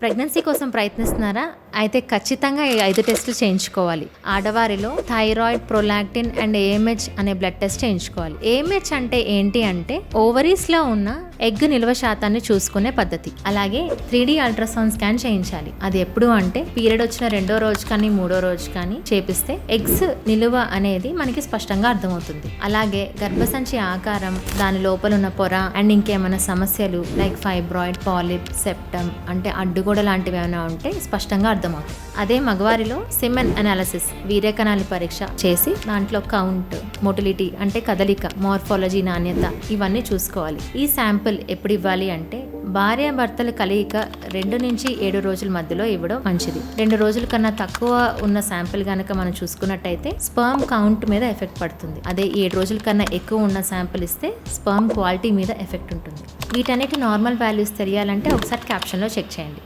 Pregnancy కోసం ప్రయత్నిస్తున్నారా? అయితే ఖచ్చితంగా ఈ 5 టెస్టులు చేయించుకోవాలి. ఆడవారిలో థైరాయిడ్, ప్రొలాక్టిన్ అండ్ ఏఎంహెచ్ అనే బ్లడ్ టెస్ట్ చేయించుకోవాలి. ఏఎంహెచ్ అంటే ఏంటి అంటే ఓవరీస్లో ఉన్న ఎగ్ నిల్వ శాతాన్ని చూసుకునే పద్ధతి. అలాగే 3D అల్ట్రాసౌండ్ స్కాన్ చేయించాలి. అది ఎప్పుడు అంటే పీరియడ్ వచ్చిన 2వ రోజు కానీ 3వ రోజు కానీ చేపిస్తే ఎగ్స్ నిలువ అనేది మనకి స్పష్టంగా అర్థమవుతుంది. అలాగే గర్భసంచి ఆకారం, దాని లోపల ఉన్న పొర అండ్ ఇంకేమైనా సమస్యలు లైక్ ఫైబ్రాయిడ్, పాలిప్, సెప్టమ్ అంటే అడ్డుగోడ లాంటివి ఏమైనా ఉంటే స్పష్టంగా అర్థమవుతుంది. అదే మగవారిలో సిమెన్ అనాలిసిస్ వీర్యకణాల పరీక్ష చేసి దాంట్లో కౌంట్, మొటిలిటీ అంటే కదలిక, మార్ఫాలజీ, నాణ్యత ఇవన్నీ చూసుకోవాలి. ఈ శాంపిల్ ఎప్పుడు ఇవ్వాలి అంటే భార్యాభర్తల కలయిక 2 నుంచి 7 రోజుల మధ్యలో ఇవ్వడం మంచిది. 2 రోజుల కన్నా తక్కువ ఉన్న శాంపిల్ కనుక మనం చూసుకున్నట్టయితే స్పర్మ్ కౌంట్ మీద ఎఫెక్ట్ పడుతుంది. అదే 7 రోజుల కన్నా ఎక్కువ ఉన్న శాంపిల్ ఇస్తే స్పర్మ్ క్వాలిటీ మీద ఎఫెక్ట్ ఉంటుంది. వీటన్నిటి నార్మల్ వాల్యూస్ తెలియాలంటే ఒకసారి క్యాప్షన్లో చెక్ చేయండి.